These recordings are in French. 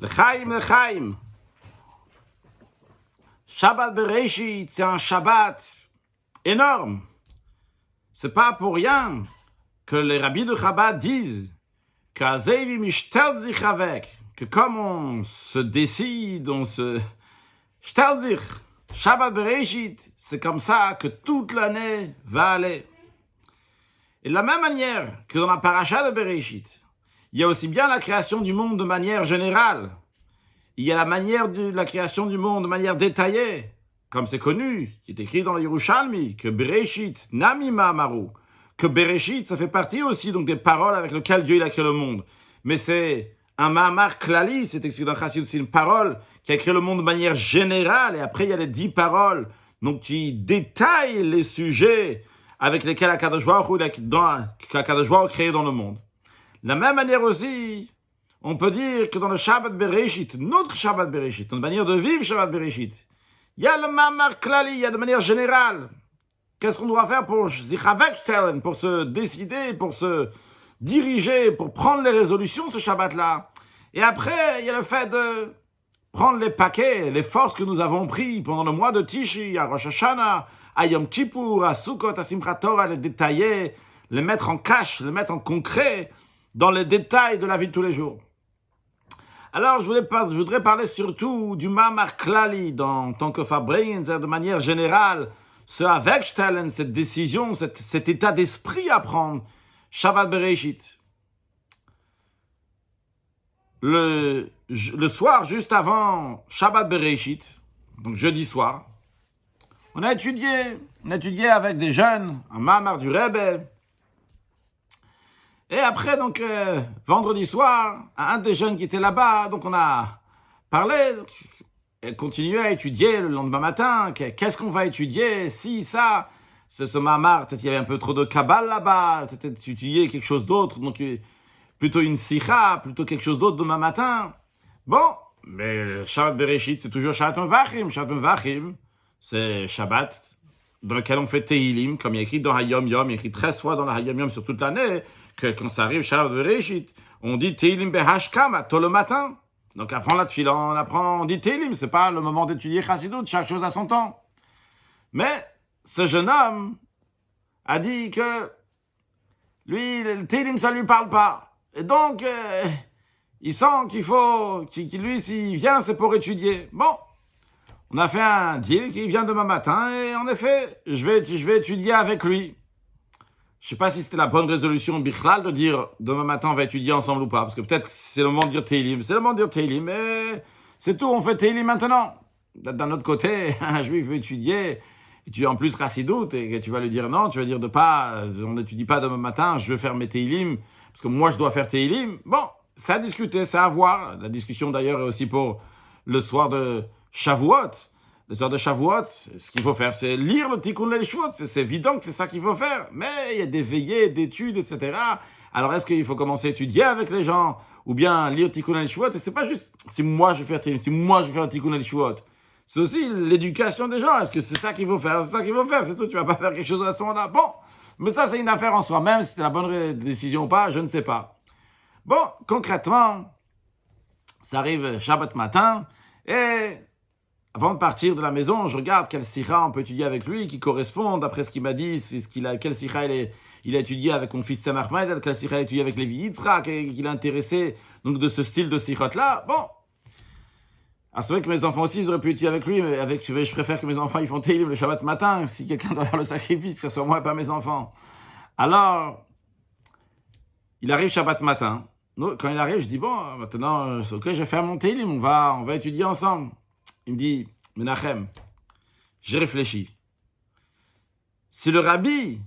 L'chaim, l'chaim. Shabbat Bereshit, c'est un Shabbat énorme. C'est pas pour rien que les rabbis de Chabad disent que comme on se décide, on se shtelzich, Shabbat Bereshit, c'est comme ça que toute l'année va aller. Et de la même manière que dans la paracha de Bereshit, il y a aussi bien la création du monde de manière générale. Il y a la manière de la création du monde de manière détaillée, comme c'est connu, qui est écrit dans le Yerushalmi, que Bereshit, Namima Maru, que Bereshit, ça fait partie aussi donc des paroles avec lesquelles Dieu il a créé le monde. Mais c'est un Mahamar Klali, c'est écrit dans Chassidut, c'est une parole qui a créé le monde de manière générale, et après il y a les 10 paroles donc, qui détaillent les sujets avec lesquels Akadosh Baruch Hu a créé dans le monde. De la même manière aussi, on peut dire que dans le Shabbat Bereshit, notre Shabbat Bereshit, notre manière de vivre Shabbat Bereshit, il y a le Mamar Klali, il y a de manière générale. Qu'est-ce qu'on doit faire pour pour se décider, pour se diriger, pour prendre les résolutions ce Shabbat-là. Et après, il y a le fait de prendre les paquets, les forces que nous avons pris pendant le mois de Tishi, à Rosh Hashanah, à Yom Kippour, à Sukkot, à Simchat Torah, les détailler, les mettre en cache, les mettre en concret, dans les détails de la vie de tous les jours. Alors, je voudrais parler surtout du Mamar Klali, en tant que Fabrein, de manière générale, ce Avekstellen, cette décision, cet état d'esprit à prendre, Shabbat Bereshit. Le soir, juste avant Shabbat Bereshit, donc jeudi soir, on a étudié avec des jeunes, un Mamar du Rebbe. Et après, donc, vendredi soir, un des jeunes qui était là-bas, donc on a parlé, et continué à étudier le lendemain matin. Qu'est-ce qu'on va étudier? Si, ça, ce Mamar, peut-être il y avait un peu trop de Kabbal là-bas, peut-être étudier quelque chose d'autre, donc plutôt une Sikha, plutôt quelque chose d'autre demain matin. Bon, mais Shabbat Bereshit, c'est toujours Shabbat Mevachim. Shabbat Mevachim, c'est Shabbat dans lequel on fait Tehilim, comme il est écrit dans Hayom Yom, il est écrit 13 fois dans la Hayom Yom sur toute l'année, que quand ça arrive Shabbat Bereshit, on dit Tehilim Behashkama, tôt le matin. Donc avant la tefila, on dit Tehilim, c'est pas le moment d'étudier Chassidut, chaque chose à son temps. Mais ce jeune homme a dit que lui, le Tehilim, ça lui parle pas. Et donc, il sent qu'il lui, s'il vient, c'est pour étudier. Bon, on a fait un deal qui vient demain matin, et en effet, je vais étudier avec lui. Je sais pas si c'était la bonne résolution bichlal de dire demain matin on va étudier ensemble ou pas, parce que peut-être c'est le moment de dire Tehilim. C'est le moment de dire Tehilim, mais c'est tout, on fait Tehilim maintenant. D'un autre côté, un juif veut étudier, et tu es en plus Chassidut, et tu vas lui dire non, tu vas dire on n'étudie pas demain matin, je veux faire mes Tehilim, parce que moi je dois faire Tehilim. Bon, c'est à discuter, c'est à voir. La discussion d'ailleurs est aussi pour le soir de Shavuot. Le soir de Shavuot, ce qu'il faut faire, c'est lire le Tikkun Leil Shavuot. C'est évident que c'est ça qu'il faut faire. Mais il y a des veillées, d'études, etc. Alors, est-ce qu'il faut commencer à étudier avec les gens ou bien lire Tikkun Leil Shavuot? Et c'est pas juste si moi je vais faire un Tikkun Leil Shavuot. C'est aussi l'éducation des gens. Est-ce que c'est ça qu'il faut faire? C'est ça qu'il faut faire. C'est tout. Tu vas pas faire quelque chose à ce moment-là. Bon, mais ça, c'est une affaire en soi. Même si c'était la bonne décision ou pas, je ne sais pas. Bon, concrètement, ça arrive Shabbat matin et avant de partir de la maison, je regarde quel sikha on peut étudier avec lui, qui correspond, d'après ce qu'il m'a dit, quel sikha il a étudié avec mon fils Samar Maïd, quel sikha il a étudié avec Lévi Yitzhak, qu'il a intéressé donc, de ce style de sikhot-là. Bon. Alors c'est vrai que mes enfants aussi, ils auraient pu étudier avec lui, mais je préfère que mes enfants ils font Tehilim le Shabbat matin, si quelqu'un doit faire le sacrifice, que ce soit moi et pas mes enfants. Alors, il arrive Shabbat matin. Quand il arrive, je dis, bon, maintenant, ok, je vais faire mon Tehilim, on va étudier ensemble. Il me dit, Menachem, j'ai réfléchi. Si le rabbi,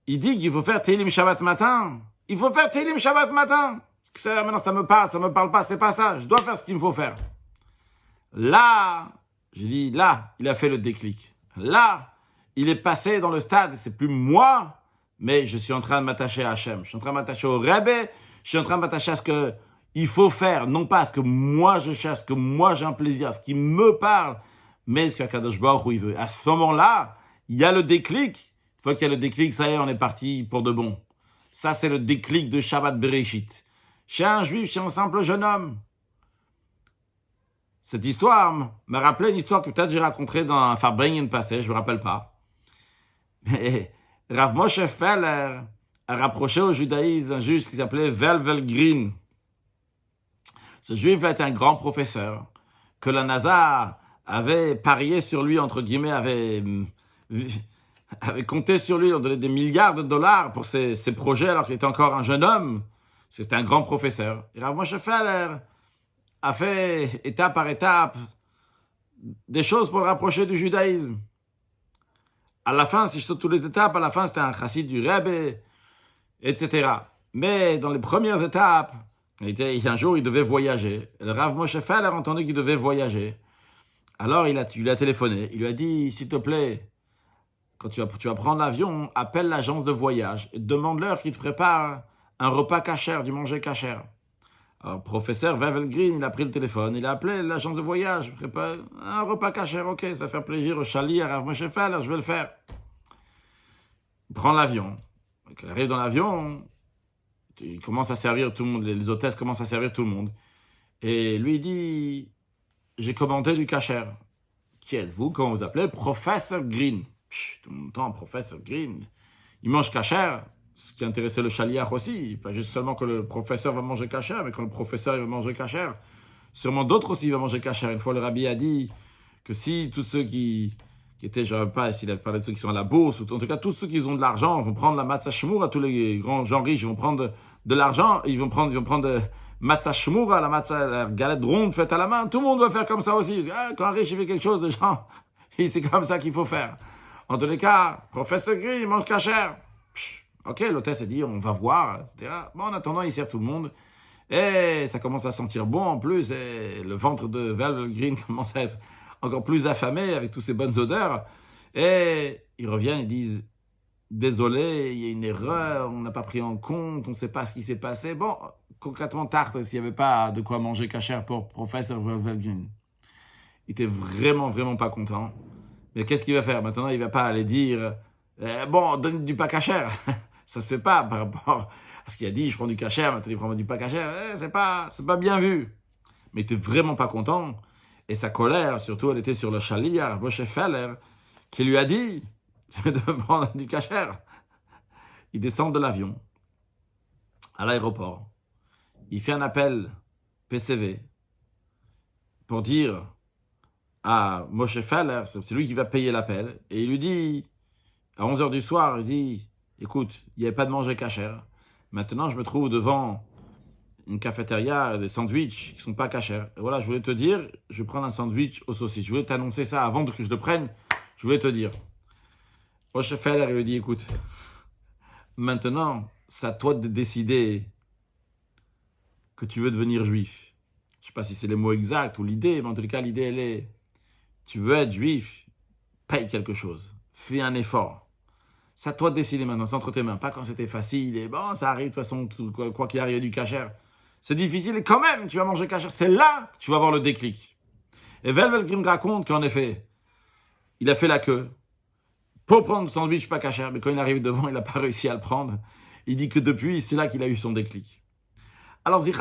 il dit qu'il faut faire Tehilim Shabbat matin, il faut faire Tehilim Shabbat matin. Maintenant, ça me parle pas, c'est pas ça. Je dois faire ce qu'il me faut faire. Là, j'ai dit, là, il a fait le déclic. Là, il est passé dans le stade, c'est plus moi, mais je suis en train de m'attacher à Hachem. Je suis en train de m'attacher au Rebbe, je suis en train de m'attacher à ce que il faut faire, non pas ce que moi je cherche, ce que moi j'ai un plaisir, ce qui me parle, mais ce qu'Akadosh Baruch Hu il veut. À ce moment-là, il y a le déclic. Une fois qu'il y a le déclic, ça y est, on est parti pour de bon. Ça, c'est le déclic de Shabbat Bereshit. Chez un juif, chez un simple jeune homme. Cette histoire m'a rappelé une histoire que peut-être j'ai racontée dans un Farbrengen passé, je ne me rappelle pas. Mais Rav Moshe Feller a rapproché au judaïsme un juif qui s'appelait Velvel Green. Ce juif était un grand professeur que la NASA avait parié sur lui, entre guillemets, avait compté sur lui, on donnait des milliards de dollars pour ses projets alors qu'il était encore un jeune homme. C'était un grand professeur. Et Rav Moshe Feller a fait étape par étape des choses pour le rapprocher du judaïsme. À la fin, si je saute toutes les étapes, à la fin, c'était un chassid du Rebbe, etc. Mais dans les premières étapes, un jour, il devait voyager. Et le Rav Moshe Feller a entendu qu'il devait voyager. Alors, il lui a téléphoné. Il lui a dit, s'il te plaît, quand tu vas prendre l'avion, appelle l'agence de voyage et demande-leur qu'ils te préparent un repas cachère, du manger cachère. Alors, professeur Velvel Green, il a pris le téléphone, il a appelé l'agence de voyage, prépare un repas cachère, ok, ça va faire plaisir au Chali, à Rav Moshe Feller, je vais le faire. Il prend l'avion. Il arrive dans l'avion, il commence à servir tout le monde, les hôtesses commencent à servir tout le monde. Et lui, il dit, j'ai commandé du cachère. Qui êtes-vous quand vous appelez Professeur Green? Tout le monde entend Professeur Green. Il mange cachère. Ce qui intéressait le chaliach aussi, pas juste seulement que le professeur va manger cachère, mais quand le professeur il va manger cachère, sûrement d'autres aussi vont manger cachère. Une fois, le rabbi a dit que si tous ceux qui étaient, je ne sais pas s'il a parlé de ceux qui sont à la bourse, ou en tout cas tous ceux qui ont de l'argent vont prendre la matzah shmura, tous les grands gens riches vont prendre de l'argent, ils vont prendre matzah shmura, la galette ronde faite à la main, tout le monde va faire comme ça aussi. Quand un riche il fait quelque chose, les gens, c'est comme ça qu'il faut faire. En tous les cas, professeur Green, il mange cachère. Ok, l'hôtesse a dit, on va voir, etc. Bon, en attendant, il sert tout le monde. Et ça commence à sentir bon en plus. Et le ventre de Velvel Green commence à être encore plus affamé avec toutes ces bonnes odeurs. Et ils reviennent, ils disent, désolé, il y a une erreur, on n'a pas pris en compte, on ne sait pas ce qui s'est passé. Bon, concrètement, tarte, s'il n'y avait pas de quoi manger cachère pour professeur Velvel Green. Il était vraiment, vraiment pas content. Mais qu'est-ce qu'il va faire? Maintenant, il ne va pas aller dire, bon, donne du pas cachère. Ça se fait pas par rapport à ce qu'il a dit, je prends du cachère, maintenant il prend du pas cachère, c'est pas bien vu. Mais il était vraiment pas content. Et sa colère, surtout, elle était sur le chaliar, Moshe Feller, qui lui a dit de prendre du cachère. Il descend de l'avion, à l'aéroport. Il fait un appel PCV pour dire à Moshe Feller, c'est lui qui va payer l'appel, et il lui dit, à 11h du soir, il dit, écoute, il n'y avait pas de manger cachère. Maintenant, je me trouve devant une cafétéria, des sandwichs qui ne sont pas cachères. Et voilà, je voulais te dire, je vais prendre un sandwich aux saucisses. Je voulais t'annoncer ça avant que je le prenne. Je voulais te dire. Moshe Feller, il lui dit, écoute, maintenant, c'est à toi de décider que tu veux devenir juif. Je ne sais pas si c'est les mots exacts ou l'idée, mais en tout cas, l'idée, elle est, tu veux être juif, paye quelque chose. Fais un effort. C'est à toi de décider maintenant, c'est entre tes mains. Pas quand c'était facile et bon, ça arrive de toute façon, quoi qu'il arrive du cachère. C'est difficile et quand même, tu vas manger cachère. C'est là que tu vas avoir le déclic. Et Velvel Green raconte qu'en effet, il a fait la queue pour prendre le sandwich pas cachère, mais quand il arrive devant, il n'a pas réussi à le prendre. Il dit que depuis, c'est là qu'il a eu son déclic. Alors, vrai,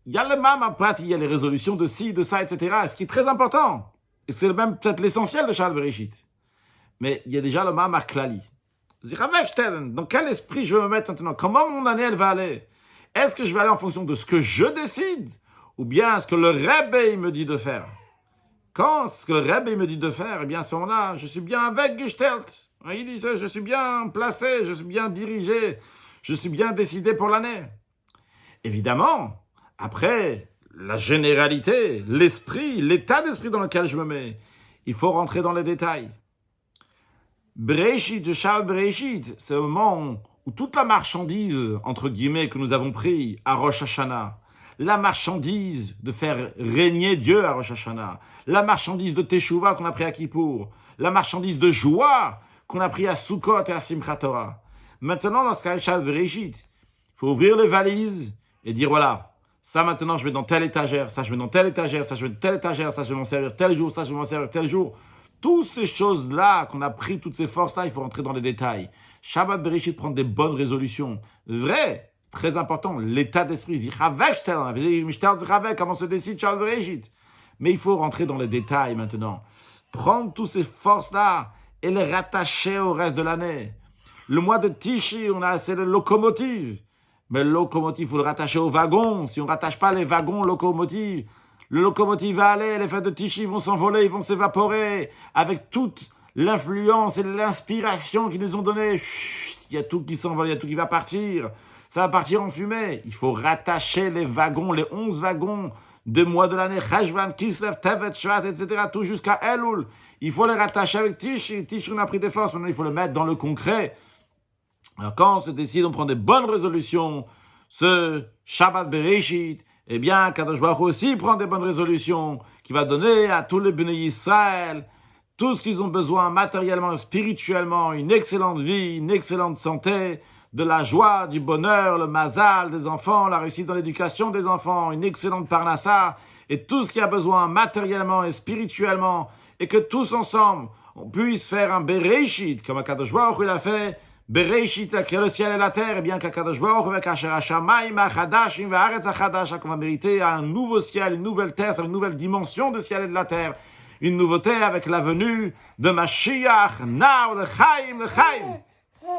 il y a le mam après, il y a les résolutions de ci, de ça, etc. Ce qui est très important. Et c'est même peut-être l'essentiel de Shal Bereshit. Mais il y a déjà le Ma'amar Klali. Dans quel esprit je vais me mettre maintenant? Comment mon année elle va aller? Est-ce que je vais aller en fonction de ce que je décide? Ou bien ce que le Rebbe me dit de faire? Quand ce que le Rebbe me dit de faire, eh bien à ce moment-là, je suis bien avec Gestalt. Il dit ça, je suis bien placé, je suis bien dirigé, je suis bien décidé pour l'année. Évidemment, après, la généralité, l'esprit, l'état d'esprit dans lequel je me mets. Il faut rentrer dans les détails. Bereshit, Shal Bereshit, c'est le moment où toute la marchandise, entre guillemets, que nous avons pris à Rosh Hashanah, la marchandise de faire régner Dieu à Rosh Hashanah, la marchandise de Teshuvah qu'on a pris à Kippour, la marchandise de joie qu'on a pris à Sukkot et à Simchat Torah. Maintenant, dans ce cas, Shal Bereshit, il faut ouvrir les valises et dire voilà, ça, maintenant, je vais dans telle étagère, ça, je vais dans telle étagère, ça, je vais dans telle étagère, ça, je vais m'en servir tel jour, ça, je vais m'en servir tel jour. Toutes ces choses-là, qu'on a pris, toutes ces forces-là, il faut rentrer dans les détails. Shabbat Bereshit, prendre des bonnes résolutions. Vrai, Très important, l'état d'esprit. Comment se décide Charles Bereshit. Mais il faut rentrer dans les détails maintenant. Prendre toutes ces forces-là et les rattacher au reste de l'année. Le mois de Tishi, c'est le locomotive. Mais le locomotive, il faut le rattacher au wagon. Si on ne rattache pas les wagons locomotives, le locomotive va aller, les fêtes de Tishi vont s'envoler, ils vont s'évaporer avec toute l'influence et l'inspiration qu'ils nous ont donnée. Il y a tout qui s'envole, il y a tout qui va partir. Ça va partir en fumée. Il faut rattacher les wagons, les 11 wagons de mois de l'année, Cheshvan, Kislev, Tevet, Shvat, etc., tout jusqu'à Elul. Il faut les rattacher avec Tishi. Tishi, on a pris des forces. Maintenant, il faut le mettre dans le concret. Alors, quand on se décide, on prend des bonnes résolutions. Ce Shabbat Bereshit, eh bien, Kadosh Baruch Hu aussi prend des bonnes résolutions qui va donner à tous les Bnei Israël tout ce qu'ils ont besoin matériellement et spirituellement, une excellente vie, une excellente santé, de la joie, du bonheur, le mazal des enfants, la réussite dans l'éducation des enfants, une excellente parnassa, et tout ce qu'il y a besoin matériellement et spirituellement, et que tous ensemble, on puisse faire un Bereshit, comme Akadosh Baruch Hu il a fait, Bereshit, a créé le ciel et la terre, et bien qu'Akadosh Baruch Hu, avec Asher HaShamayim HaChadashim Ve'aretz HaChadash, qu'on va mériter un nouveau ciel, une nouvelle terre, une nouvelle dimension de ciel et de la terre, une nouveauté avec la venue de Mashiach, Now, le Chaim, le Chaim.